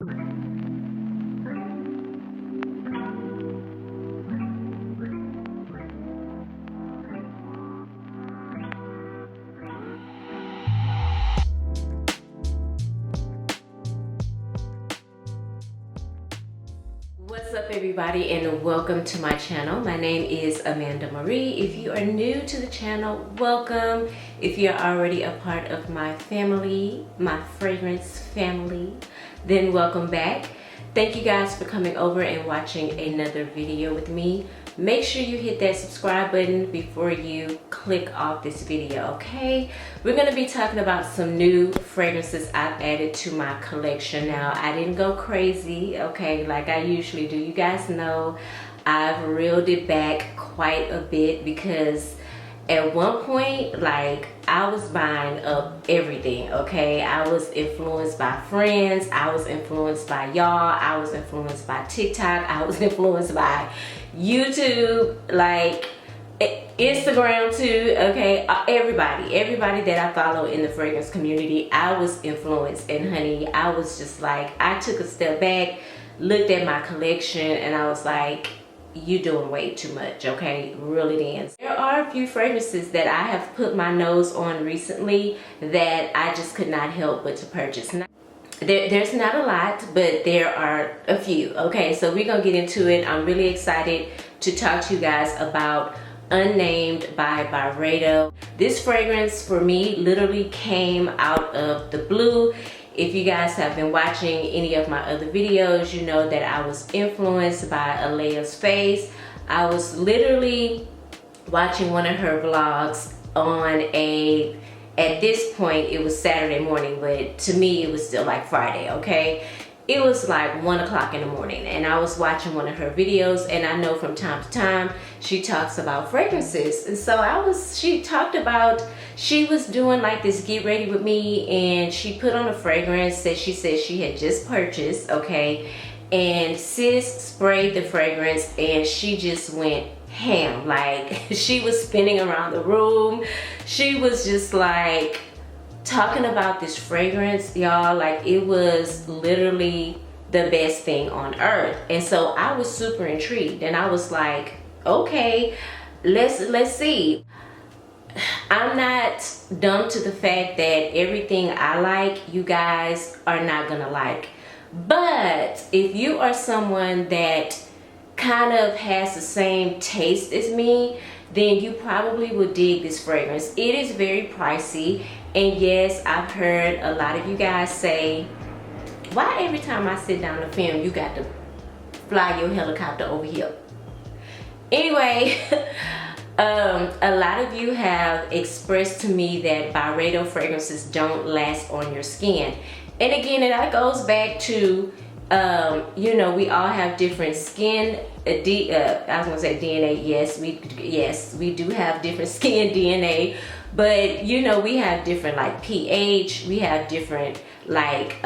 What's up everybody, and welcome to my channel. My name is Amanda Marie. If you are new to the channel, welcome. If you're already a part of my family, my fragrance family, then welcome back. Thank you guys for coming over and watching another video with me. Make sure you hit that subscribe button before you click off this video, okay? We're gonna be talking about some new fragrances I've added to my collection. Now, I didn't go crazy, okay, like I usually do. You guys know I've reeled it back quite a bit because at one point, like, I was buying up everything, okay? I was influenced by friends, I was influenced by y'all, I was influenced by TikTok, I was influenced by YouTube, like Instagram too, okay? Everybody that I follow in the fragrance community, I was influenced. And honey, I was just like, I took a step back, looked at my collection, and I was like, you doing way too much, okay? Really did. There are a few fragrances that I have put my nose on recently that I just could not help but to purchase. There's not a lot, but there are a few, okay? So we're gonna get into it. I'm really excited to talk to you guys about Unnamed by Byredo. This fragrance for me literally came out of the blue. If you guys have been watching any of my other videos, you know that I was influenced by Alea's face. I was literally watching one of her vlogs on at this point it was Saturday morning, but to me it was still like Friday, okay? It was like 1 o'clock in the morning, and I was watching one of her videos, and I know from time to time she talks about fragrances. And so she talked about, she was doing like this get ready with me, and she put on a fragrance that she said she had just purchased, okay? And sis sprayed the fragrance and she just went ham. Like, she was spinning around the room. She was just like talking about this fragrance, y'all, like it was literally the best thing on earth. And so I was super intrigued, and I was like, okay, let's see. I'm not dumb to the fact that everything I like, you guys are not gonna like. But if you are someone that kind of has the same taste as me, then you probably would dig this fragrance. It is very pricey, and yes, I've heard a lot of you guys say, why every time I sit down to film you got to fly your helicopter over here? Anyway, a lot of you have expressed to me that Byredo fragrances don't last on your skin. And again, that goes back to, you know, we all have different skin, I was gonna say DNA, yes, we do have different skin DNA, but you know, we have different like pH, we have different like,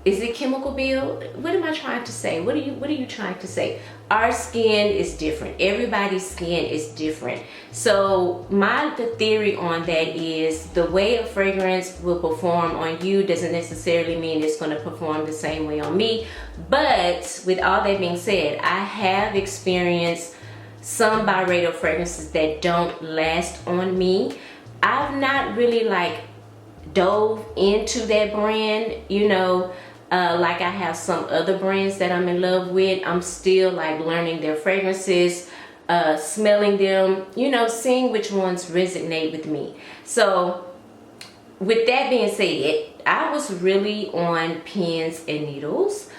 is it chemical build? What am I trying to say? What are you trying to say? Our skin is different. Everybody's skin is different. So the theory on that is the way a fragrance will perform on you doesn't necessarily mean it's going to perform the same way on me. But with all that being said, I have experienced some Byredo fragrances that don't last on me. I've not really like dove into that brand, you know, like I have some other brands that I'm in love with. I'm still like learning their fragrances, smelling them, you know, seeing which ones resonate with me. So with that being said, I was really on pins and needles.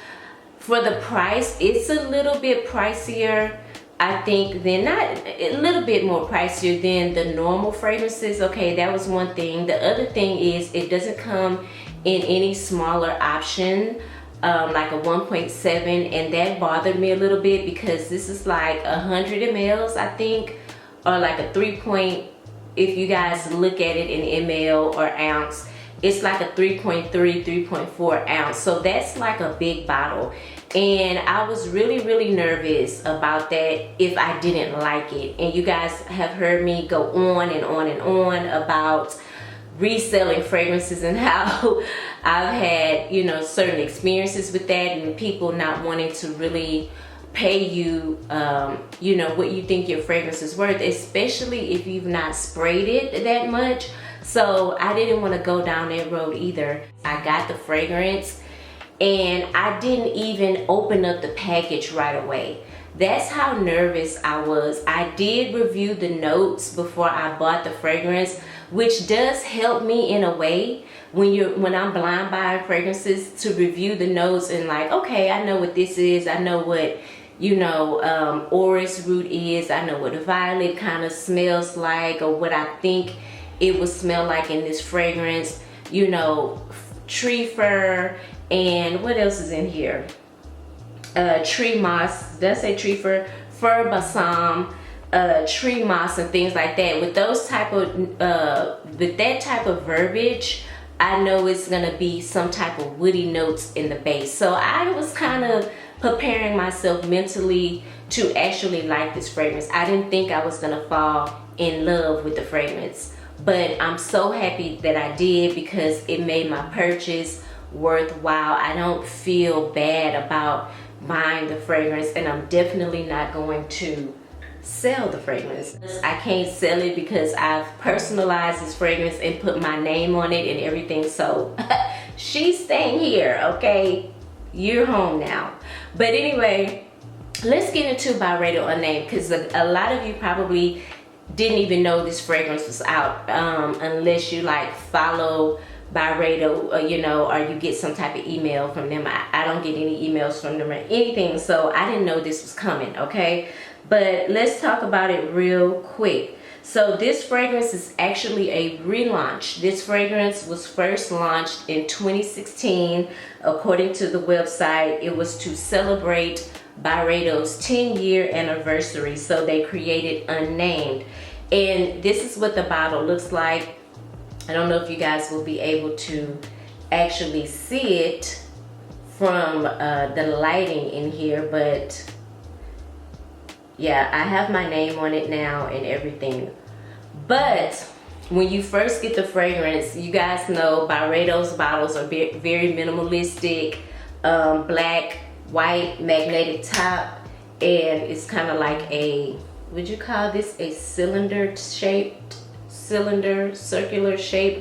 For the price, it's a little bit pricier, I think, than, not a little bit more pricier than the normal fragrances. Okay, that was one thing. The other thing is it doesn't come in any smaller option, like a 1.7, and that bothered me a little bit because this is like 100 mLs, I think, or like a 3 point, if you guys look at it in ml or ounce, it's like a 3.3, 3.4 ounce. So that's like a big bottle. And I was really nervous about that if I didn't like it. And you guys have heard me go on and on and on about reselling fragrances and how I've had, you know, certain experiences with that, and people not wanting to really pay you, you know, what you think your fragrance is worth, especially if you've not sprayed it that much. So I didn't want to go down that road either. I got the fragrance and I didn't even open up the package right away. That's how nervous I was. I did review the notes before I bought the fragrance, which does help me in a way when I'm blind buying fragrances, to review the notes and like, okay, I know what this is. I know what, you know, orris root is. I know what a violet kind of smells like, or what I think it would smell like in this fragrance. You know, tree fir, and what else is in here? Tree moss. Did I say tree fir? Fir balsam, tree moss, and things like that. With those type of, with that type of verbiage, I know it's gonna be some type of woody notes in the base. So I was kind of preparing myself mentally to actually like this fragrance. I didn't think I was gonna fall in love with the fragrance, but I'm so happy that I did, because it made my purchase worthwhile. I don't feel bad about buying the fragrance, and I'm definitely not going to sell the fragrance. I can't sell it because I've personalized this fragrance and put my name on it and everything. So she's staying here, okay? You're home now. But anyway, let's get into Byredo Unnamed, because a lot of you probably didn't even know this fragrance was out, unless you like follow Byredo, you know, or you get some type of email from them. I don't get any emails from them or anything, so I didn't know this was coming, okay? But let's talk about it real quick. So this fragrance is actually a relaunch. This fragrance was first launched in 2016. According to the website, it was to celebrate Byredo's 10-year anniversary. So they created Unnamed. And this is what the bottle looks like. I don't know if you guys will be able to actually see it from the lighting in here, but yeah, I have my name on it now and everything. But when you first get the fragrance, you guys know Byredo's bottles are very minimalistic, black, white, magnetic top, and it's kind of like a, would you call this a circular shaped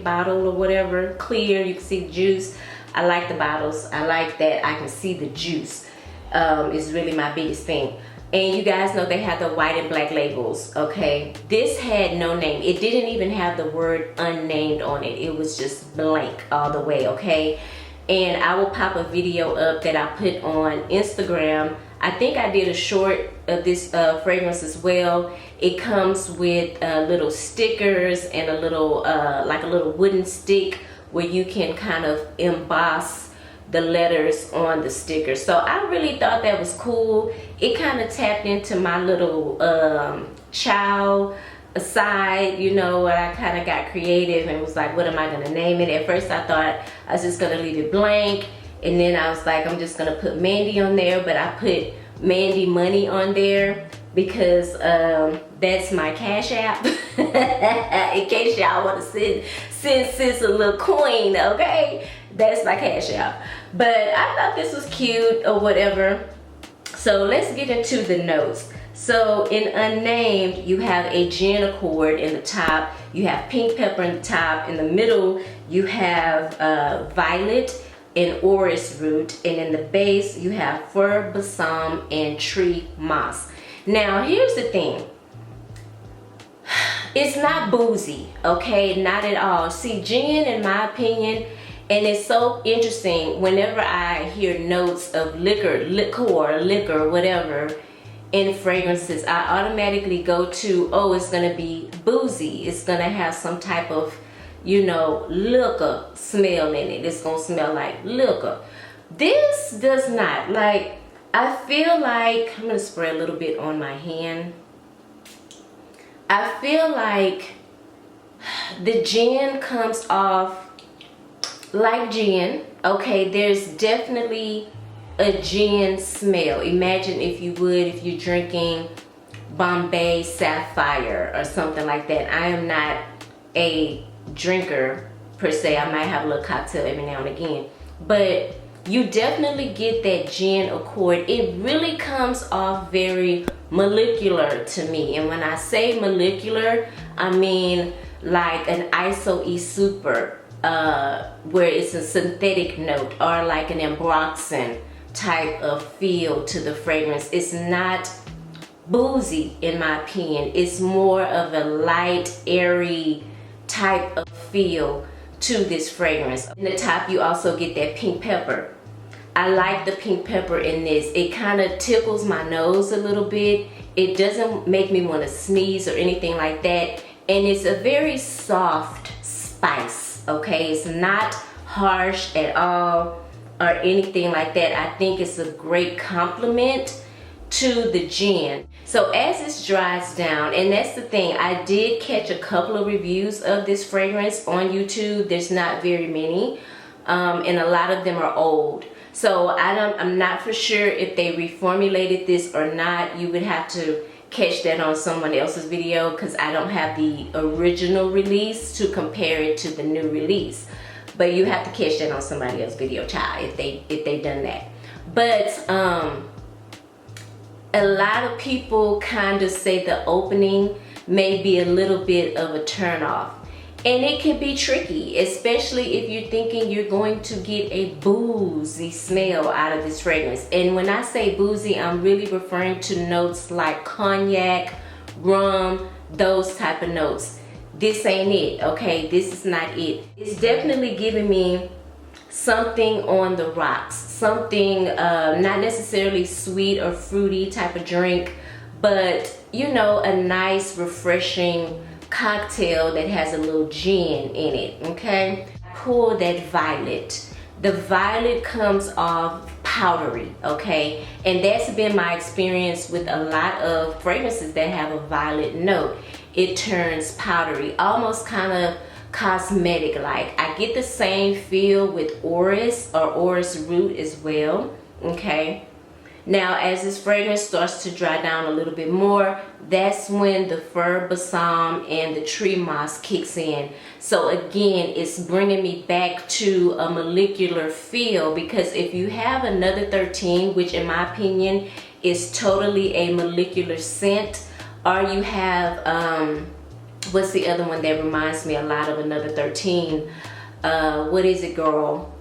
bottle or whatever, clear, you can see the juice. I like the bottles. I like that I can see the juice. It's really my biggest thing. And you guys know they have the white and black labels, okay? This had no name. It didn't even have the word unnamed on it. It was just blank all the way, okay? And I will pop a video up that I put on Instagram. I think I did a short of this fragrance as well. It comes with little stickers and a little, like a little wooden stick where you can kind of emboss the letters on the sticker. So I really thought that was cool. It kind of tapped into my little child side, you know, where I kind of got creative and was like, what am I gonna name it? At first I thought I was just gonna leave it blank, and then I was like, I'm just gonna put Mandy on there, but I put Mandy Money on there because that's my Cash App. In case y'all want to send sis a little coin, okay? That's my Cash App. But I thought this was cute or whatever. So let's get into the notes. So in Unnamed, you have a gin accord in the top, you have pink pepper in the top, in the middle you have violet and orris root, and in the base you have fir balsam and tree moss. Now here's the thing, it's not boozy, okay? Not at all. See, gin, in my opinion, and it's so interesting, whenever I hear notes of liquor, whatever, in fragrances, I automatically go to, oh, it's gonna be boozy. It's gonna have some type of, you know, liquor smell in it. It's gonna smell like liquor. This does not. Like, I feel like, I'm gonna spray a little bit on my hand. I feel like the gin comes off like gin, okay? There's definitely a gin smell. Imagine if you would, if you're drinking Bombay Sapphire or something like that. I am not a drinker per se. I might have a little cocktail every now and again, but you definitely get that gin accord. It really comes off very molecular to me, and when I say molecular, I mean like an ISO-E super, where it's a synthetic note, or like an ambroxan type of feel to the fragrance. It's not boozy in my opinion. It's more of a light, airy type of feel to this fragrance. In the top, you also get that pink pepper. I like the pink pepper in this. It kind of tickles my nose a little bit. It doesn't make me want to sneeze or anything like that. And it's a very soft spice, okay? It's not harsh at all or anything like that. I think it's a great compliment to the gin. So as this dries down, and that's the thing, I did catch a couple of reviews of this fragrance on YouTube. There's not very many, and a lot of them are old. So I'm not for sure if they reformulated this or not. You would have to catch that on someone else's video, because I don't have the original release to compare it to the new release. But you have to catch that on somebody else's video, child, if they done that. But a lot of people kind of say the opening may be a little bit of a turn off. And it can be tricky, especially if you're thinking you're going to get a boozy smell out of this fragrance. And when I say boozy, I'm really referring to notes like cognac, rum, those type of notes. This ain't it, okay? This is not it. It's definitely giving me something on the rocks, something not necessarily sweet or fruity type of drink, but you know, a nice refreshing cocktail that has a little gin in it, okay? Pull that violet. The violet comes off powdery, okay? And that's been my experience with a lot of fragrances that have a violet note. It turns powdery, almost kind of cosmetic like. I get the same feel with orris or orris root as well, okay? Now as this fragrance starts to dry down a little bit more, that's when the fir balsam and the tree moss kicks in. So again, it's bringing me back to a molecular feel, because if you have another 13, which in my opinion is totally a molecular scent, or you have what's the other one that reminds me a lot of another 13? What is it, girl?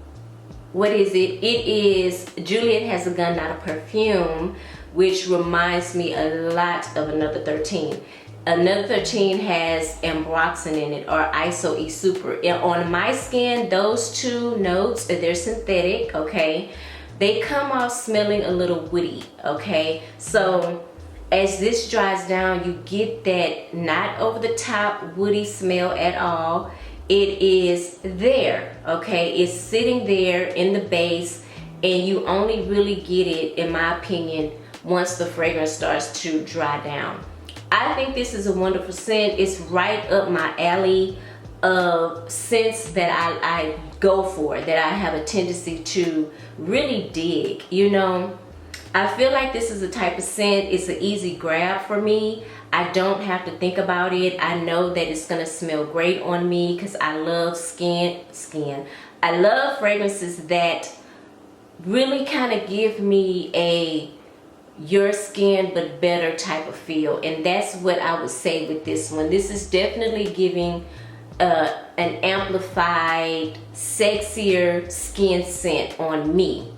What is it? It is Juliet Has a Gun, Not a Perfume, which reminds me a lot of another 13. Another 13 has ambroxan in it, or ISO-E super. And on my skin, those two notes, they're synthetic, okay? They come off smelling a little woody, okay? So as this dries down, you get that not over the top woody smell at all. It is there, okay? It's sitting there in the base, and you only really get it, in my opinion, once the fragrance starts to dry down. I think this is a wonderful scent. It's right up my alley of scents that I go for, that I have a tendency to really dig, you know? I feel like this is a type of scent, it's an easy grab for me. I don't have to think about it. I know that it's gonna smell great on me, because I love I love fragrances that really kind of give me a your skin but better type of feel. And that's what I would say with this one. This is definitely giving an amplified, sexier skin scent on me.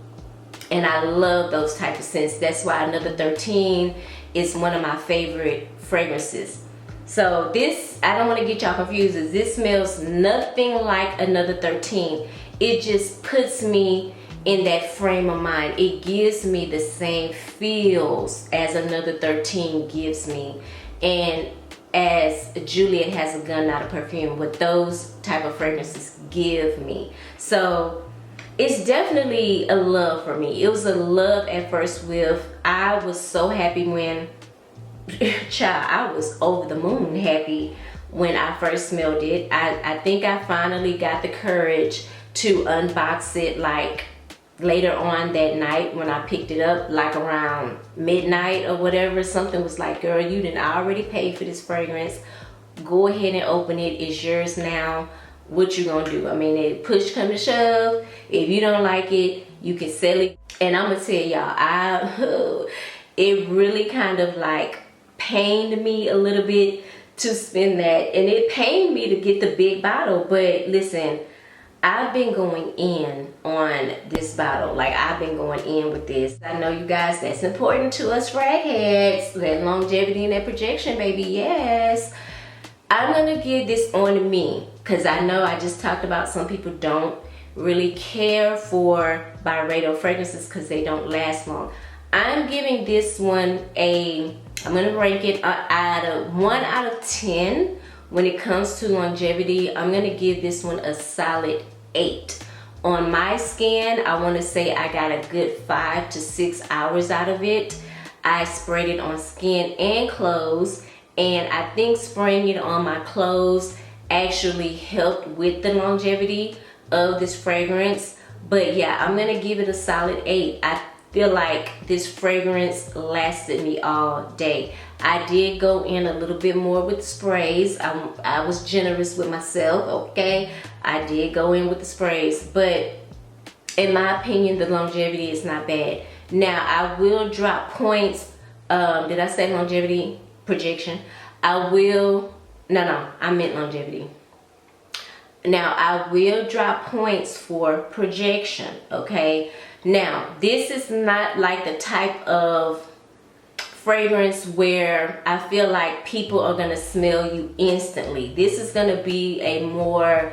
And I love those type of scents. That's why another 13 is one of my favorite fragrances. So this, I don't want to get y'all confused. This smells nothing like another 13. It just puts me in that frame of mind. It gives me the same feels as another 13 gives me, and as Juliet Has a Gun, Not a Perfume, what those type of fragrances give me. So it's definitely a love for me. It was a love at first whiff. I was so happy when, child, I was over the moon happy when I first smelled it. I think I finally got the courage to unbox it like later on that night when I picked it up, like around midnight or whatever. Something was like, girl, you didn't already pay for this fragrance. Go ahead and open it. It's yours now. what you gonna do? I mean, if push come to shove, if you don't like it, you can sell it. And I'm gonna tell y'all, it really kind of like pained me a little bit to spend that, and it pained me to get the big bottle. But listen, I've been going in on this bottle. Like, I've been going in with this. I know you guys, that's important to us frag heads. That longevity and that projection, baby, yes. I'm gonna give this on me, because I know I just talked about some people don't really care for Byredo fragrances because they don't last long. I'm giving this one I'm gonna rank it out of 1 out of 10. When it comes to longevity, I'm gonna give this one a solid 8. On my skin, I wanna say I got a good 5 to 6 hours out of it. I sprayed it on skin and clothes, and I think spraying it on my clothes actually helped with the longevity of this fragrance. But yeah, I'm gonna give it a solid 8. I feel like this fragrance lasted me all day. I did go in a little bit more with sprays. I was generous with myself, okay? I did go in with the sprays, but in my opinion, the longevity is not bad. Now, I will drop points. Did I say longevity? Projection. I meant longevity. Now, I will drop points for projection, okay? Now, this is not like the type of fragrance where I feel like people are gonna smell you instantly. This is gonna be a more,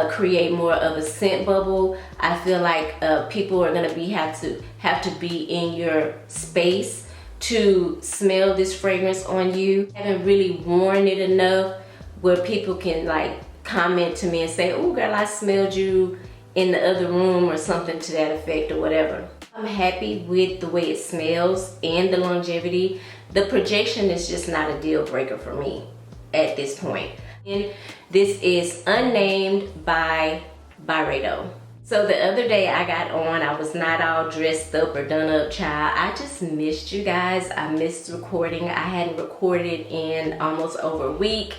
create more of a scent bubble. I feel like people are gonna have to be in your space to smell this fragrance on you. I haven't really worn it enough where people can like comment to me and say, oh girl, I smelled you in the other room or something to that effect or whatever. I'm happy with the way it smells and the longevity. The projection is just not a deal breaker for me at this point. And this is Unnamed by Byredo. So the other day I got on, I was not all dressed up or done up, child. I just missed you guys. I missed recording. I hadn't recorded in almost over a week.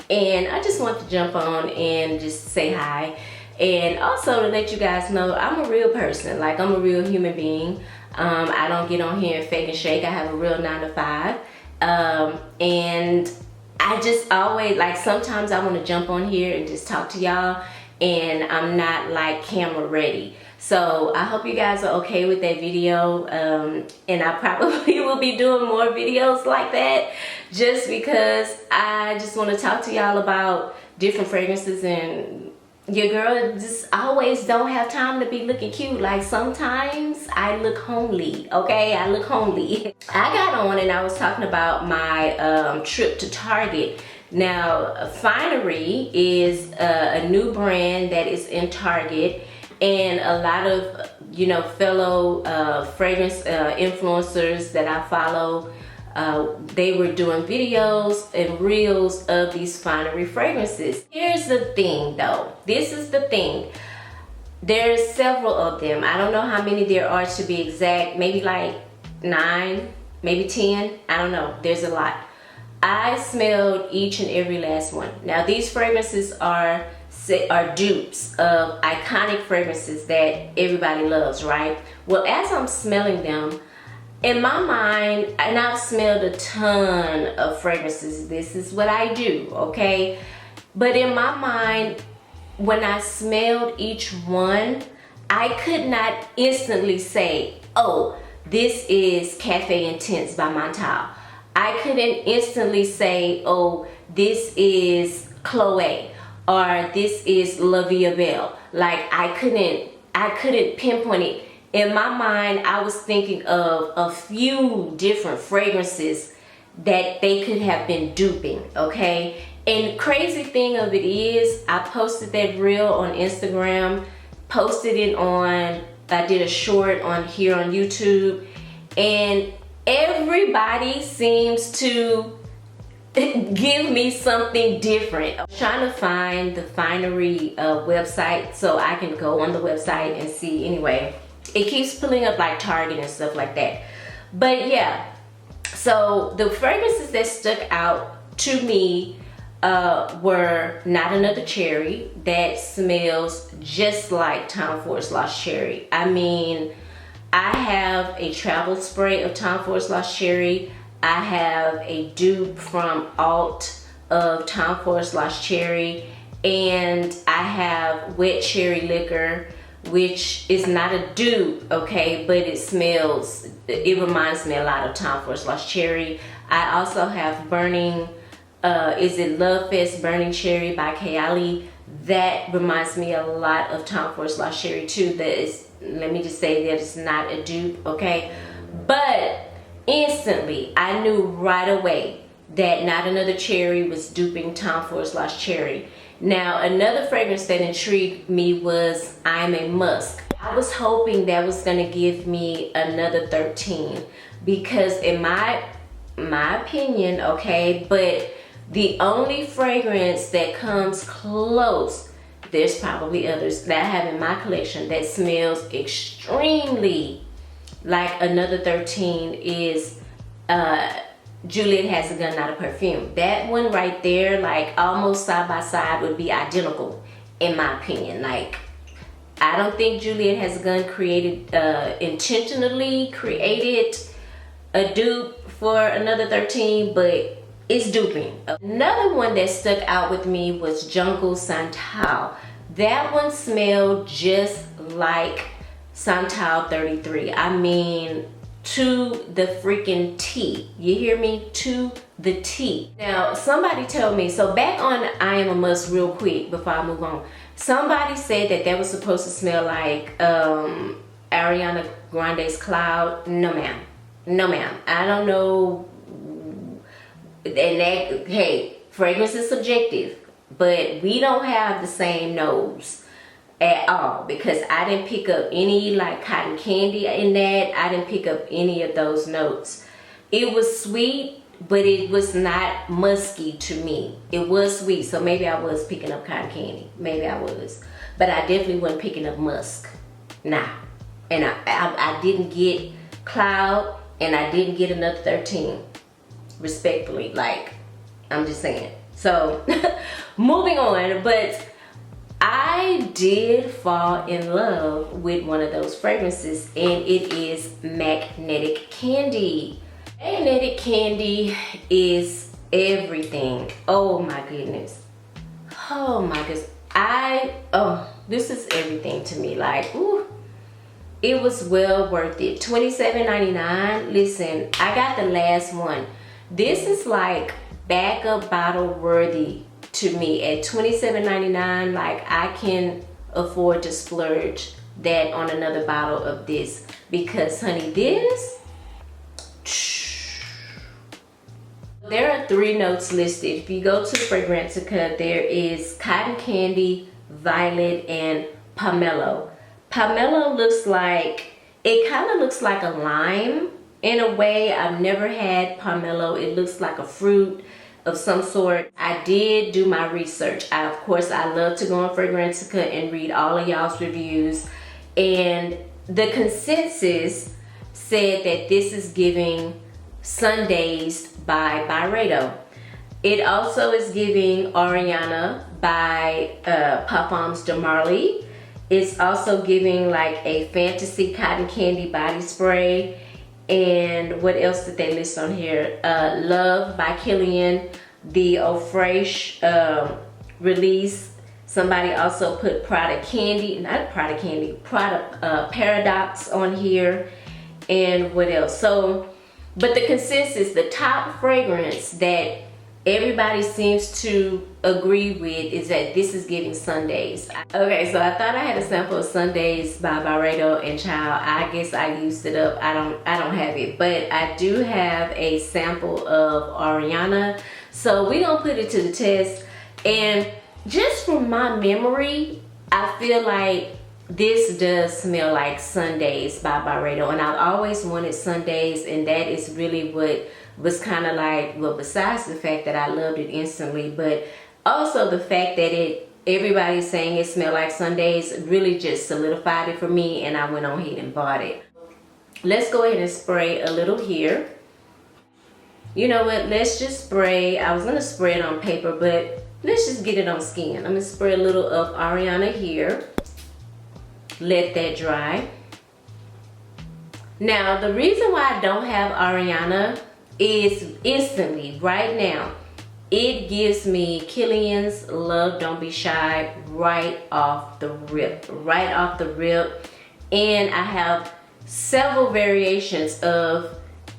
And I just want to jump on and just say hi. And also to let you guys know, I'm a real person. Like, I'm a real human being. I don't get on here and fake and shake. I have a real 9 to 5. And I just always, like, sometimes I want to jump on here and just talk to y'all, and I'm not like camera ready. So I hope you guys are okay with that video. And I probably will be doing more videos like that, just because I just want to talk to y'all about different fragrances. And your girl just always don't have time to be looking cute. Like, sometimes I look homely, okay? I look homely. I got on and I was talking about my trip to Target. Now, Finery is a new brand that is in Target, and a lot of, you know, fellow fragrance influencers that I follow, they were doing videos and reels of these Finery fragrances. Here's the thing though, this is the thing. There's several of them. I don't know how many there are to be exact, maybe like 9, maybe 10, I don't know, there's a lot. I smelled each and every last one. Now, these fragrances are dupes of iconic fragrances that everybody loves, right? Well, as I'm smelling them, in my mind, and I've smelled a ton of fragrances, this is what I do, okay? But in my mind, when I smelled each one, I could not instantly say, oh, this is Cafe Intense by Montal. I couldn't instantly say, oh, this is Chloe, or this is La Vie Belle. Like, I couldn't pinpoint it. In my mind, I was thinking of a few different fragrances that they could have been duping, okay? And crazy thing of it is, I posted that reel on Instagram, posted it on, I did a short on here on YouTube, and everybody seems to give me something different. I'm trying to find the Finery website so I can go on the website and see. Anyway, it keeps pulling up like Target and stuff like that. But yeah, so the fragrances that stuck out to me were Not Another Cherry. That smells just like Tom Ford's Lost Cherry. I mean, I have a travel spray of Tom Ford's Lost Cherry. I have a dupe from Alt of Tom Ford's Lost Cherry, and I have Wet Cherry Liquor, which is not a dupe, okay, but it smells, it reminds me a lot of Tom Ford's Lost Cherry. I also have Burning, is it Love Fest Burning Cherry by Kayali. That reminds me a lot of Tom Ford's Lost Cherry too. That is, let me just say that it's not a dupe, okay? But instantly, I knew right away that Not Another Cherry was duping Tom Ford's Lost Cherry. Now, another fragrance that intrigued me was I'm a Musk. I was hoping that was gonna give me another 13 because in my opinion, okay, but the only fragrance that comes close, there's probably others that I have in my collection that smells extremely like another 13 is Juliet Has a Gun, Not a Perfume. That one right there, like almost side by side, would be identical in my opinion. Like, I don't think Juliet Has a Gun intentionally created a dupe for another 13, but it's duping. Another one that stuck out with me was Jungle Santal. That one smelled just like Santal 33. I mean, to the freaking T. You hear me? To the T. Now, somebody told me, so back on I Am a Must real quick before I move on. Somebody said that was supposed to smell like Ariana Grande's Cloud. No ma'am. No ma'am. I don't know. And that, hey, fragrance is subjective, but we don't have the same nose at all because I didn't pick up any like cotton candy in that. I didn't pick up any of those notes. It was sweet, but it was not musky to me. It was sweet, so maybe I was picking up cotton candy. Maybe I was, but I definitely wasn't picking up musk. Nah, and I didn't get Cloud, and I didn't get another 13. Respectfully, like, I'm just saying. So moving on, but I did fall in love with one of those fragrances, and it is Magnetic Candy. Magnetic Candy is everything. Oh my goodness. Oh my goodness. This is everything to me. Like, ooh, it was well worth it. $27.99. Listen, I got the last one. This is like backup bottle worthy to me at $27.99. Like, I can afford to splurge that on another bottle of this because, honey, this, there are 3 notes listed. If you go to Fragrances Pt1, there is Cotton Candy, Violet, and Pomelo. Pomelo looks like, it kind of looks like a lime in a way. I've never had pomelo. It looks like a fruit of some sort. I did do my research. Of course, I love to go on Fragrances Pt1 and read all of y'all's reviews. And the consensus said that this is giving Sundays by Byredo. It also is giving Oriana by Parfums de Marly. It's also giving like a Fantasy Cotton Candy body spray. And what else did they list on here? Love by Killian, the Eau Fraiche release. Somebody also put Prada Candy, not Prada Candy, Prada Paradox on here. And what else? So, but the consensus, the top fragrance that everybody seems to agree with is that this is giving Sundays. Okay, so I thought I had a sample of Sundays by Byredo, and child, I guess I used it up. I don't have it, but I do have a sample of Oriana. So we're gonna put it to the test. And just from my memory, I feel like this does smell like Sundays by Byredo, and I've always wanted Sundays, and that is really what was kind of like, well, besides the fact that I loved it instantly, but also the fact that everybody's saying it smelled like Sundays really just solidified it for me, and I went on ahead and bought it. Let's go ahead and spray a little here. you know what, let's just spray. I was gonna spray it on paper, but let's just get it on skin. I'm gonna spray a little of Ariana here. Let that dry. Now, the reason why I don't have Ariana is instantly, right now, it gives me Killian's Love Don't Be Shy right off the rip. Right off the rip. And I have several variations of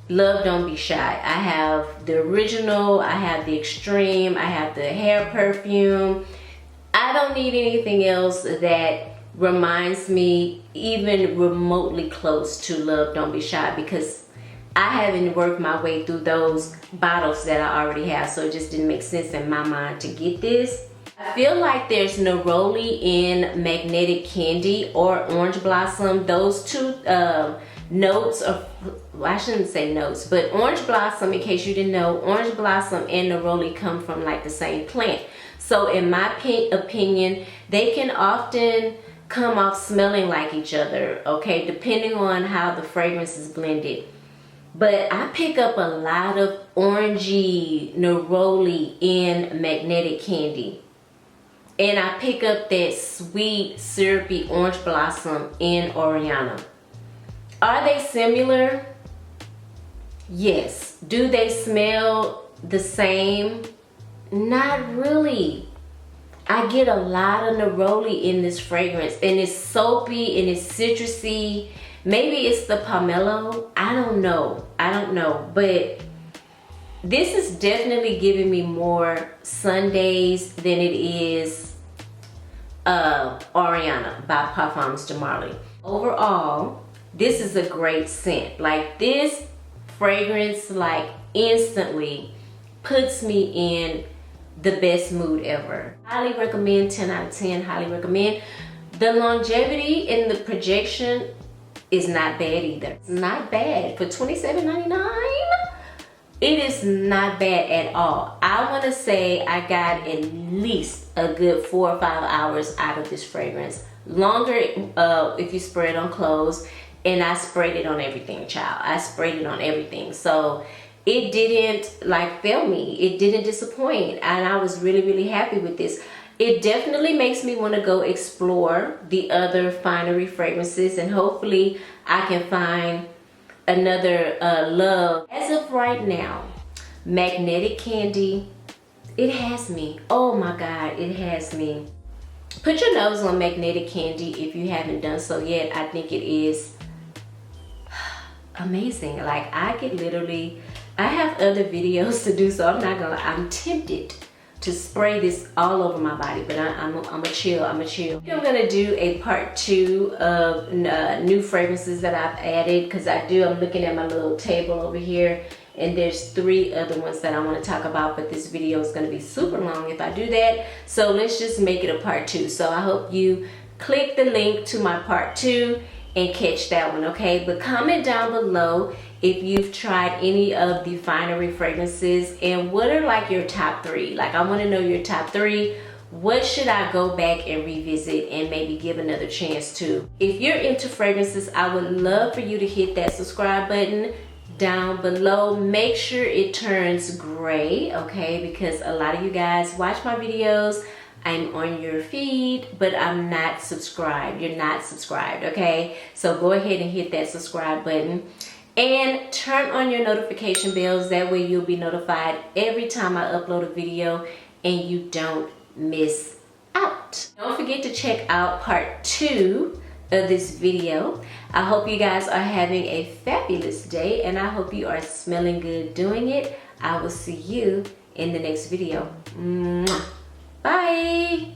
Love Don't Be Shy. I have the original, I have the extreme, I have the hair perfume. I don't need anything else that reminds me even remotely close to Love Don't Be Shy, because I haven't worked my way through those bottles that I already have, so it just didn't make sense in my mind to get this. I feel like there's Neroli in Magnetic Candy or Orange Blossom. Those two notes of, well, I shouldn't say notes, but Orange Blossom, in case you didn't know, Orange Blossom and Neroli come from like the same plant. So in my opinion, they can often come off smelling like each other, okay, depending on how the fragrance is blended. But I pick up a lot of orangey Neroli in Magnetic Candy. And I pick up that sweet, syrupy Orange Blossom in Oriana. Are they similar? Yes. Do they smell the same? Not really. I get a lot of Neroli in this fragrance, and it's soapy and it's citrusy. Maybe it's the pomelo. I don't know, but this is definitely giving me more Sundays than it is Oriana by Parfums de Marly. Overall, this is a great scent. Like, this fragrance like instantly puts me in the best mood ever. Highly recommend, 10 out of 10, highly recommend. The longevity and the projection is not bad either. It's not bad for $27.99. It is not bad at all. I want to say I got at least a good 4 or 5 hours out of this fragrance. Longer if you spray it on clothes, and I sprayed it on everything, child. I sprayed it on everything. So it didn't like fail me. It didn't disappoint, and I was really, really happy with this. It definitely makes me want to go explore the other finery fragrances, and hopefully I can find another love. As of right now, Magnetic Candy, it has me. Oh my God, it has me. Put your nose on Magnetic Candy if you haven't done so yet. I think it is amazing. Like, I could literally, I have other videos to do, so I'm tempted to spray this all over my body, but I'm a chill. I'm gonna do a part 2 of new fragrances that I've added, because I'm looking at my little table over here, and there's 3 other ones that I want to talk about, but this video is going to be super long if I do that, so let's just make it a part 2. So I hope you click the link to my part 2 and catch that one, okay? But comment down below if you've tried any of the finery fragrances, and what are like your top 3. Like, I want to know your top 3. What should I go back and revisit and maybe give another chance to? If you're into fragrances, I would love for you to hit that subscribe button down below. Make sure it turns gray, okay? Because a lot of you guys watch my videos, I'm on your feed, but I'm not subscribed. You're not subscribed, okay? So go ahead and hit that subscribe button and turn on your notification bells. That way you'll be notified every time I upload a video and you don't miss out. Don't forget to check out part 2 of this video. I hope you guys are having a fabulous day, and I hope you are smelling good doing it. I will see you in the next video. Mwah. Bye.